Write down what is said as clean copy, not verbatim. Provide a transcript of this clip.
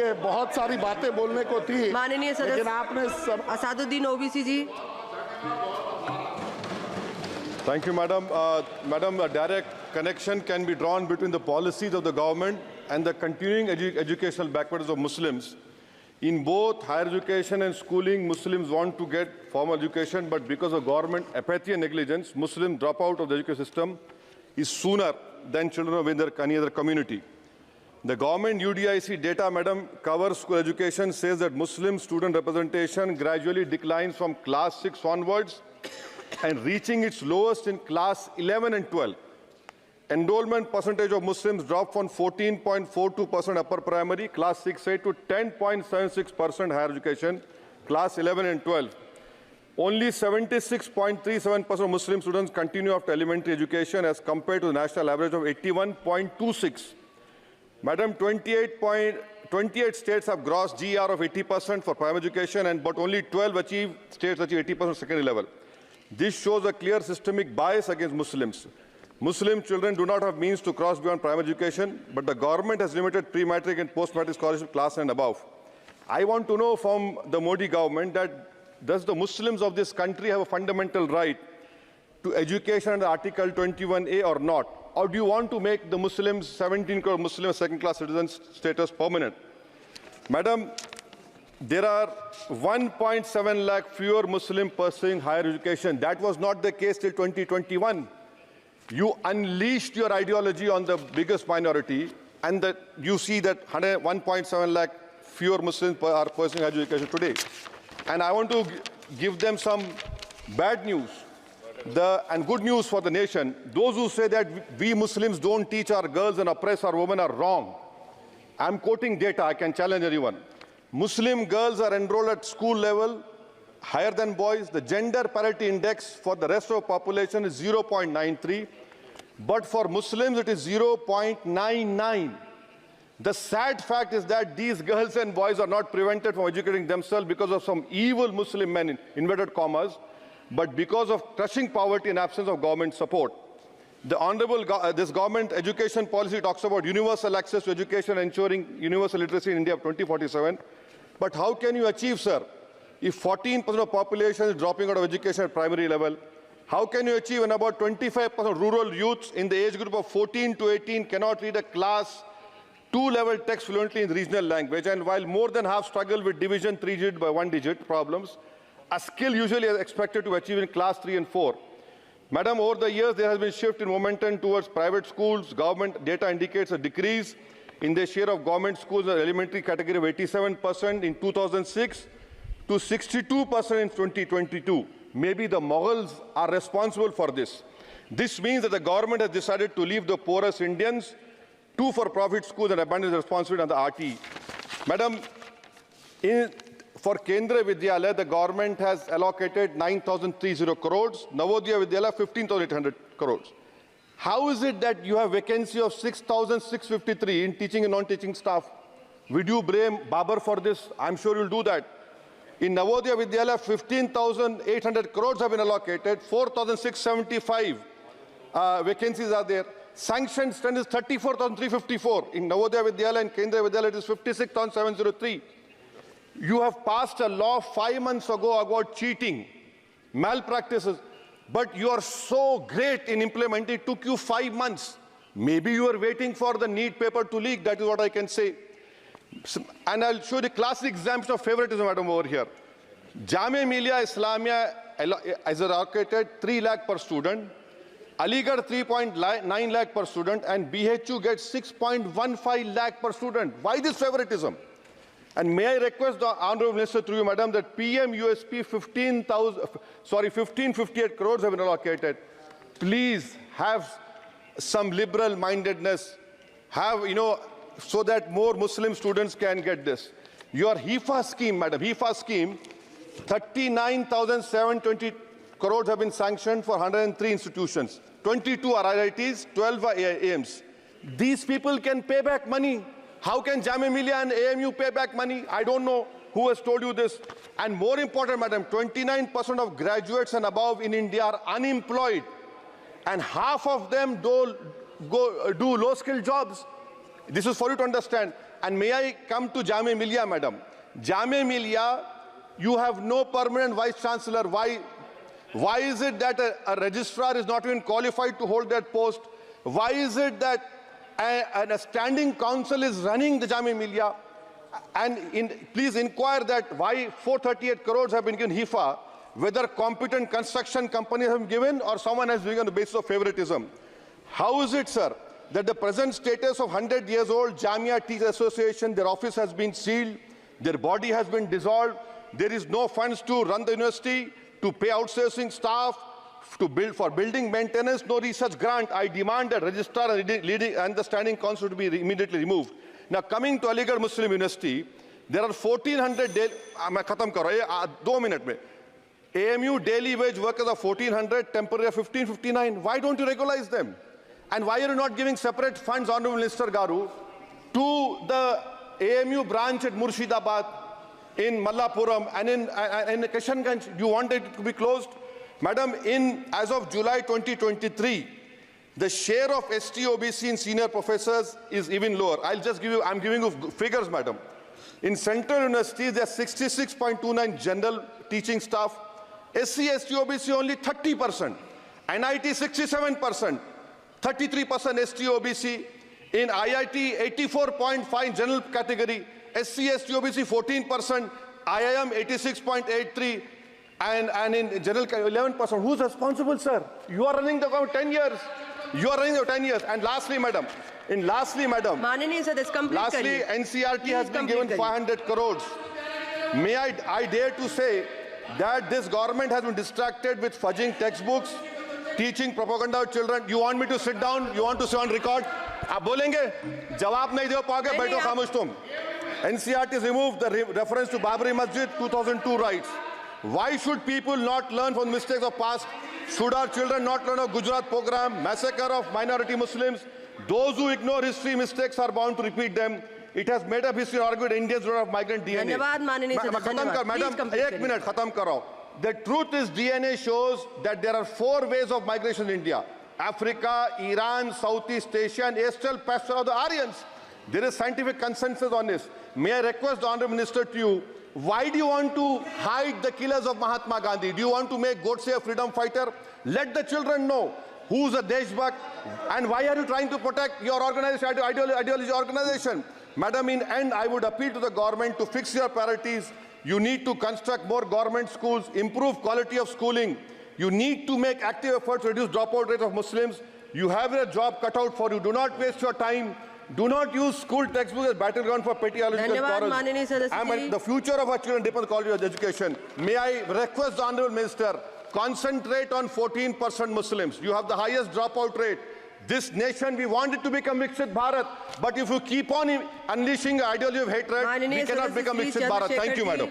देखिए बहुत सारी बातें बोलने को थी, माननीय लेकिन सदस्य आपने सब असादुद्दीन ओवैसी जी। Thank you, Madam. Madam, a direct connection can be drawn between the policies of the government and the continuing educational backwardness of Muslims. In both higher education and schooling, Muslims want to get formal education, but because of government apathy and negligence, Muslims drop out of the education system is sooner than children of any other community. The government UDIC data, Madam, covers school education, says that Muslim student representation gradually declines from class 6 onwards and reaching its lowest in class 11 and 12. Enrollment percentage of Muslims dropped from 14.42% upper primary, class 6-8 to 10.76% higher education, class 11 and 12. Only 76.37% of Muslim students continue after elementary education as compared to the national average of 81.26. Madam, 28 states have gross GR of 80% for primary education, but only 12 states achieve 80% secondary level. This shows a clear systemic bias against Muslims. Muslim children do not have means to cross beyond primary education, but the government has limited pre-matric and post-matric scholarship class and above. I want to know from the Modi government that does the Muslims of this country have a fundamental right to education under Article 21A or not? Or do you want to make the Muslims, 17 crore Muslim second-class citizens status permanent? Madam, there are 1.7 lakh fewer Muslims pursuing higher education. That was not the case till 2021. You unleashed your ideology on the biggest minority, and you see that 1.7 lakh fewer Muslims are pursuing higher education today. And I want to give them some bad news and good news for the nation. Those who say that we Muslims don't teach our girls and oppress our women are wrong. I'm quoting data. I can challenge anyone. Muslim girls are enrolled at school level higher than boys. The gender parity index for the rest of the population is 0.93, but for Muslims it is 0.99. The sad fact is that these girls and boys are not prevented from educating themselves because of some evil Muslim men, in inverted commas, but because of crushing poverty and absence of government support. This government education policy talks about universal access to education, ensuring universal literacy in India of 2047. But how can you achieve, sir, if 14% of the population is dropping out of education at primary level? How can you achieve when about 25% rural youths in the age group of 14 to 18 cannot read a class 2 level text fluently in regional language, and while more than half struggle with division 3-digit by 1-digit problems, a skill usually is expected to achieve in class 3 and 4. Madam, over the years, there has been a shift in momentum towards private schools. Government data indicates a decrease in the share of government schools in the elementary category of 87% in 2006 to 62% in 2022. Maybe the Mughals are responsible for this. This means that the government has decided to leave the poorest Indians to for-profit schools and abandon the responsibility on the RT. Madam, for Kendra Vidyalaya, the government has allocated 9,030 crores, Navodaya Vidyalaya 15,800 crores. How is it that you have vacancy of 6,653 in teaching and non-teaching staff? Would you blame Babar for this? I'm sure you'll do that. In Navodaya Vidyalaya, 15,800 crores have been allocated, 4,675 vacancies are there. Sanctioned strength is 34,354. In Navodaya Vidyalaya and Kendra Vidyalaya, it is 56,703. You have passed a law 5 months ago about cheating, malpractices, but you are so great in implementing. It took you 5 months. Maybe you are waiting for the NEET paper to leak. That is what I can say. And I'll show the classic example of favoritism, madam, over here. Jamia Millia Islamia is allocated 3 lakh per student, Aligarh 3.9 lakh per student, and BHU gets 6.15 lakh per student. Why this favoritism? And may I request the Honourable Minister through you, madam, that PM USP 1558 crores have been allocated. Please have some liberal mindedness, so that more Muslim students can get this. Your HIFA scheme, madam, HIFA scheme, 39,720 crores have been sanctioned for 103 institutions. 22 are IITs, 12 are AIMs. These people can pay back money. How can Jamia Millia and AMU pay back money? I don't know who has told you this. And more important, madam, 29% of graduates and above in India are unemployed. And half of them do low-skilled jobs. This is for you to understand. And may I come to Jamia Millia, madam? Jamia Millia, you have no permanent vice chancellor. Why is it that a registrar is not even qualified to hold that post? Why is it that a standing council is running the Jamia Millia? And please inquire that why 438 crores have been given HIFA, whether competent construction companies have been given or someone has been given on the basis of favoritism. How is it, sir, that the present status of 100 years old Jamia Teachers Association, their office has been sealed, their body has been dissolved, there is no funds to run the university, to pay outsourcing staff, to build for building maintenance, no research grant? I demand that registrar and the standing council to be immediately removed. Now, coming to Aligarh Muslim University, there are 1,400 2 minutes. AMU daily wage workers are 1,400, temporary 1,559. Why don't you regularize them? And why are you not giving separate funds, Honorable Minister Garu, to the AMU branch at Murshidabad, in Mallapuram, and in Kishanganj? Do you want it to be closed? Madam, as of July 2023, the share of ST-OBC in senior professors is even lower. I'm giving you figures, madam. In central universities, there are 66.29 general teaching staff. SC, ST-OBC only 30%. NIT 67%. 33% ST-OBC. In IIT, 84.5 general category. SC, ST-OBC 14%. IIM 86.83%. And in general 11%. Who's responsible, sir? You are running the government 10 years. You are running the 10 years. And lastly, madam. Mananiya sir, lastly, NCRT has been given 500 crores. May I dare to say that this government has been distracted with fudging textbooks, teaching propaganda to children. You want me to sit down? You want to sit on record? आप बोलेंगे? जवाब नहीं दे पाओगे, बैठो खामोश तुम. NCRT has removed the reference to Babri Masjid 2002 rights. Why should people not learn from the mistakes of past? Should our children not learn of Gujarat program, massacre of minority Muslims? Those who ignore history mistakes are bound to repeat them. It has made up history argued Indians don't have migrant DNA. Madam, 1 minute, khatam karo. The truth is DNA shows that there are 4 ways of migration in India. Africa, Iran, Southeast Asia, and Astral pasture of the Aryans. There is scientific consensus on this. May I request the Honourable Minister to you, why do you want to hide the killers of Mahatma Gandhi? Do you want to make Godse a freedom fighter? Let the children know who's a Deshbhakt and why are you trying to protect your organization, ideology organization? Madam, in end, I would appeal to the government to fix your priorities. You need to construct more government schools, improve quality of schooling. You need to make active efforts to reduce dropout rate of Muslims. You have a job cut out for you. Do not waste your time. Do not use school textbooks as battleground for petty ideological quarrels. The future of our children depends on quality of education. May I request the Honourable Minister, concentrate on 14% Muslims. You have the highest dropout rate. This nation, we want it to become Viksit Bharat. But if you keep on unleashing the ideology of hatred, we cannot become Viksit Bharat. Thank you, madam.